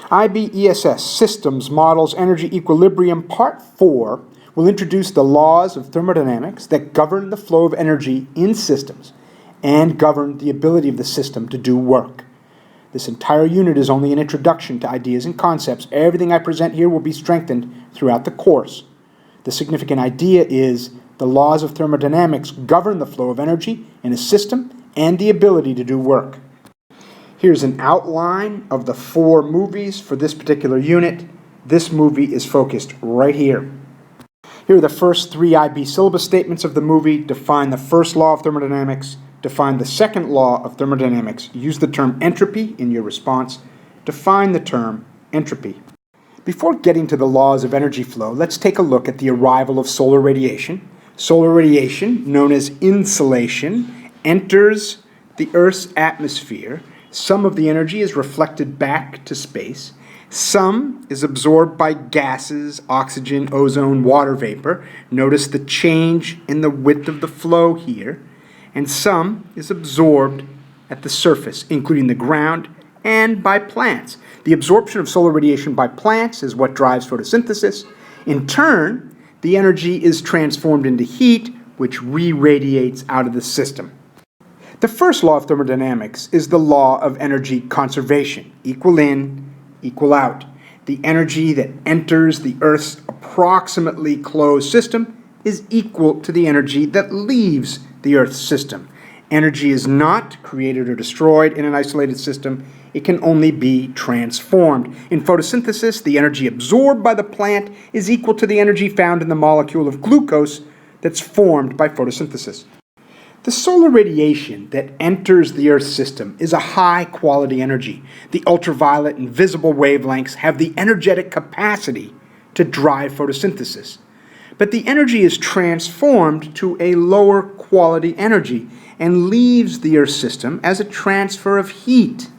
ESS Systems Models Energy Equilibrium Part 4 will introduce the laws of thermodynamics that govern the flow of energy in systems and govern the ability of the system to do work. This entire unit is only an introduction to ideas and concepts. Everything I present here will be strengthened throughout the course. The significant idea is the laws of thermodynamics govern the flow of energy in a system and the ability to do work. Here's an outline of the 4 movies for this particular unit. This movie is focused right here. Here are the first 3 IB syllabus statements of the movie. Define the first law of thermodynamics. Define the second law of thermodynamics. Use the term entropy in your response. Define the term entropy. Before getting to the laws of energy flow, let's take a look at the arrival of solar radiation. Solar radiation, known as insolation, enters the Earth's atmosphere. Some of the energy is reflected back to space. Some is absorbed by gases, oxygen, ozone, water vapor. Notice the change in the width of the flow here. And some is absorbed at the surface, including the ground and by plants. The absorption of solar radiation by plants is what drives photosynthesis. In turn, the energy is transformed into heat, which re-radiates out of the system. The first law of thermodynamics is the law of energy conservation. Equal in, equal out. The energy that enters the Earth's approximately closed system is equal to the energy that leaves the Earth's system. Energy is not created or destroyed in an isolated system. It can only be transformed. In photosynthesis, the energy absorbed by the plant is equal to the energy found in the molecule of glucose that's formed by photosynthesis. The solar radiation that enters the Earth's system is a high-quality energy. The ultraviolet and visible wavelengths have the energetic capacity to drive photosynthesis. But the energy is transformed to a lower quality energy and leaves the Earth system as a transfer of heat.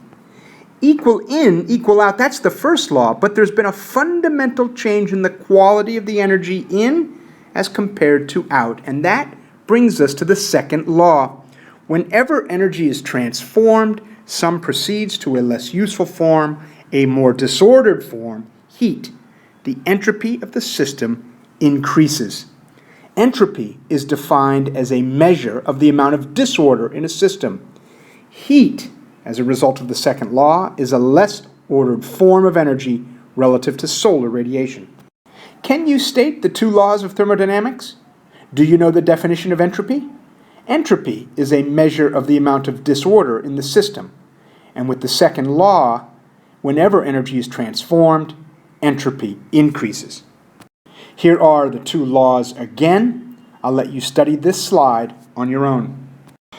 Equal in, equal out, that's the first law, but there's been a fundamental change in the quality of the energy in as compared to out, and that brings us to the second law. Whenever energy is transformed, some proceeds to a less useful form, a more disordered form, heat. The entropy of the system increases. Entropy is defined as a measure of the amount of disorder in a system. Heat, as a result of the second law, is a less ordered form of energy relative to solar radiation. Can you state the 2 laws of thermodynamics? Do you know the definition of entropy? Entropy is a measure of the amount of disorder in the system. And with the second law, whenever energy is transformed, entropy increases. Here are the 2 laws again. I'll let you study this slide on your own.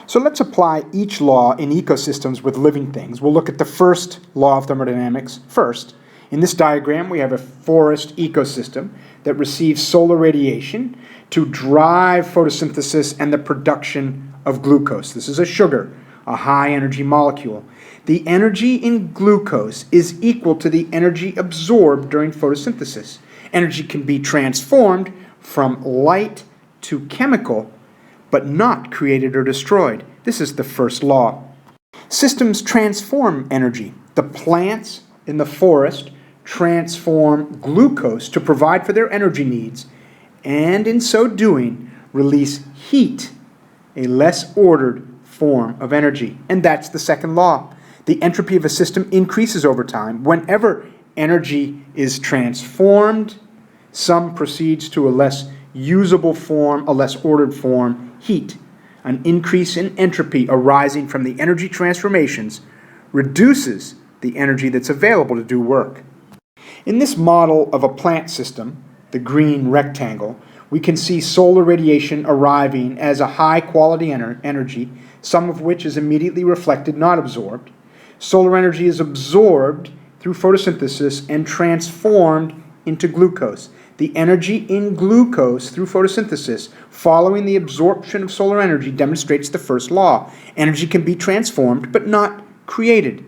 So let's apply each law in ecosystems with living things. We'll look at the first law of thermodynamics first. In this diagram, we have a forest ecosystem that receives solar radiation to drive photosynthesis and the production of glucose. This is a sugar, a high-energy molecule. The energy in glucose is equal to the energy absorbed during photosynthesis. Energy can be transformed from light to chemical, but not created or destroyed. This is the first law. Systems transform energy. The plants in the forest transform glucose to provide for their energy needs, and in so doing, release heat, a less ordered form of energy. And that's the second law. The entropy of a system increases over time. Whenever energy is transformed, some proceeds to a less usable form, a less ordered form, heat. An increase in entropy arising from the energy transformations reduces the energy that's available to do work. In this model of a plant system, the green rectangle, we can see solar radiation arriving as a high-quality energy, some of which is immediately reflected, not absorbed. Solar energy is absorbed through photosynthesis and transformed into glucose. The energy in glucose through photosynthesis following the absorption of solar energy demonstrates the first law. Energy can be transformed but not created.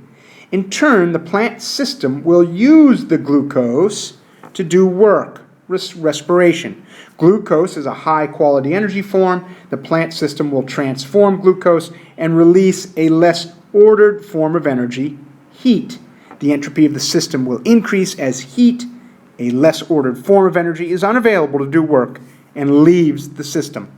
In turn, the plant system will use the glucose to do work, respiration. Glucose is a high-quality energy form. The plant system will transform glucose and release a less ordered form of energy, heat. The entropy of the system will increase as heat, a less ordered form of energy, is unavailable to do work and leaves the system.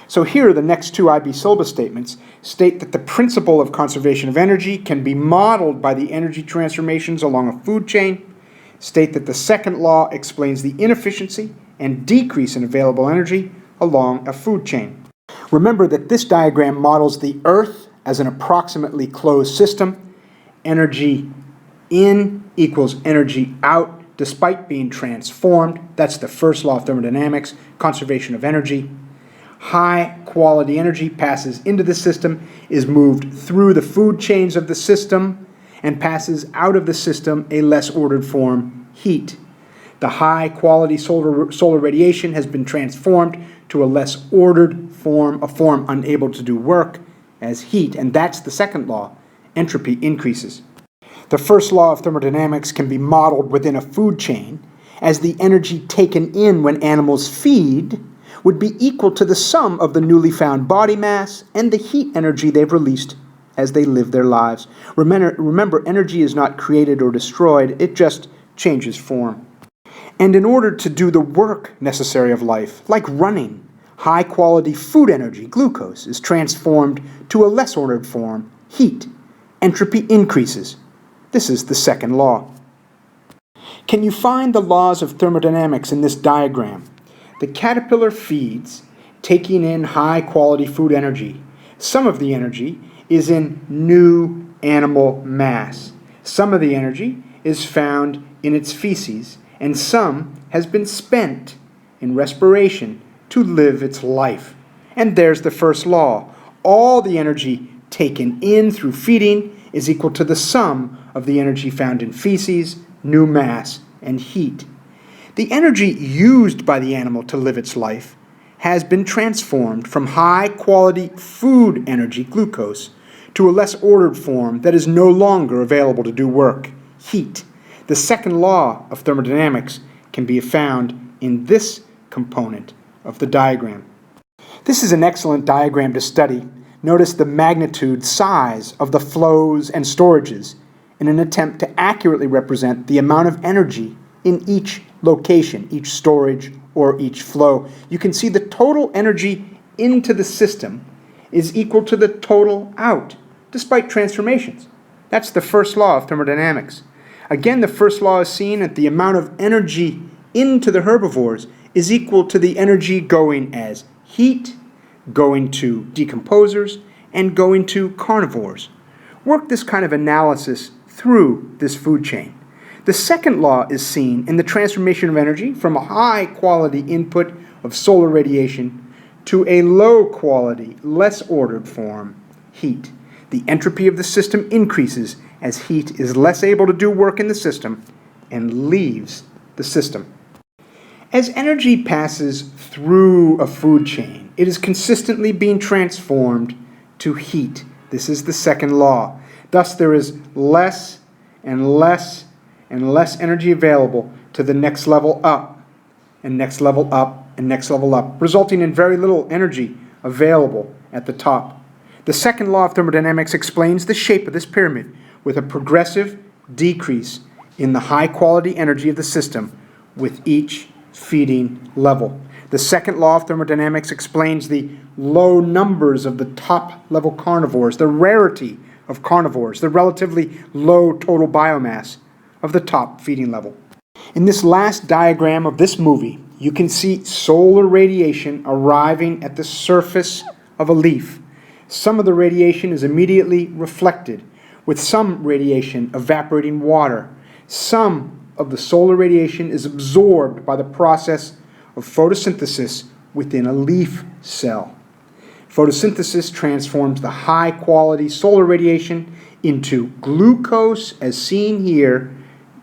So here, the next two IB syllabus statements state that the principle of conservation of energy can be modeled by the energy transformations along a food chain, state that the second law explains the inefficiency and decrease in available energy along a food chain. Remember that this diagram models the Earth as an approximately closed system. Energy in equals energy out despite being transformed. That's the first law of thermodynamics, conservation of energy. High quality energy passes into the system, is moved through the food chains of the system, and passes out of the system a less ordered form, heat. The high quality solar radiation has been transformed to a less ordered form, a form unable to do work, as heat, and that's the second law. Entropy increases. The first law of thermodynamics can be modeled within a food chain, as the energy taken in when animals feed would be equal to the sum of the newly found body mass and the heat energy they've released as they live their lives. Remember, energy is not created or destroyed, it just changes form. And in order to do the work necessary of life, like running, high-quality food energy, glucose, is transformed to a less ordered form, heat. Entropy increases. This is the second law. Can you find the laws of thermodynamics in this diagram? The caterpillar feeds, taking in high-quality food energy. Some of the energy is in new animal mass. Some of the energy is found in its feces, and some has been spent in respiration to live its life. And there's the first law. All the energy taken in through feeding is equal to the sum of the energy found in feces, new mass, and heat. The energy used by the animal to live its life has been transformed from high-quality food energy, glucose, to a less ordered form that is no longer available to do work, heat. The second law of thermodynamics can be found in this component of the diagram. This is an excellent diagram to study. Notice the magnitude, size of the flows and storages in an attempt to accurately represent the amount of energy in each location, each storage, or each flow. You can see the total energy into the system is equal to the total out, despite transformations. That's the first law of thermodynamics. Again, the first law is seen that the amount of energy into the herbivores is equal to the energy going as heat, going to decomposers, and going to carnivores. Work this kind of analysis through this food chain. The second law is seen in the transformation of energy from a high-quality input of solar radiation to a low-quality, less ordered form, heat. The entropy of the system increases as heat is less able to do work in the system and leaves the system. As energy passes through a food chain, it is consistently being transformed to heat. This is the second law. Thus, there is less and less and less energy available to the next level up, and next level up, and next level up, resulting in very little energy available at the top. The second law of thermodynamics explains the shape of this pyramid with a progressive decrease in the high-quality energy of the system with each feeding level. The second law of thermodynamics explains the low numbers of the top-level carnivores, the rarity of carnivores, the relatively low total biomass of the top feeding level. In this last diagram of this movie, you can see solar radiation arriving at the surface of a leaf. Some of the radiation is immediately reflected, with some radiation evaporating water. Some of the solar radiation is absorbed by the process of photosynthesis within a leaf cell. Photosynthesis transforms the high-quality solar radiation into glucose, as seen here,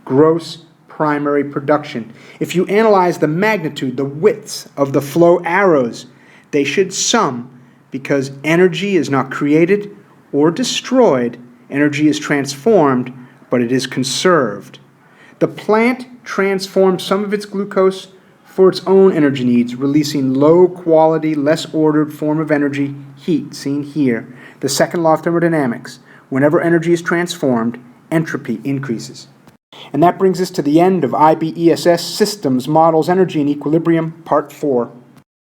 gross primary production. If you analyze the magnitude, the widths of the flow arrows, they should sum because energy is not created or destroyed. Energy is transformed, but it is conserved. The plant transforms some of its glucose for its own energy needs, releasing low-quality, less ordered form of energy, heat, seen here. The second law of thermodynamics. Whenever energy is transformed, entropy increases. And that brings us to the end of IBESS Systems, Models, Energy, and Equilibrium, Part 4.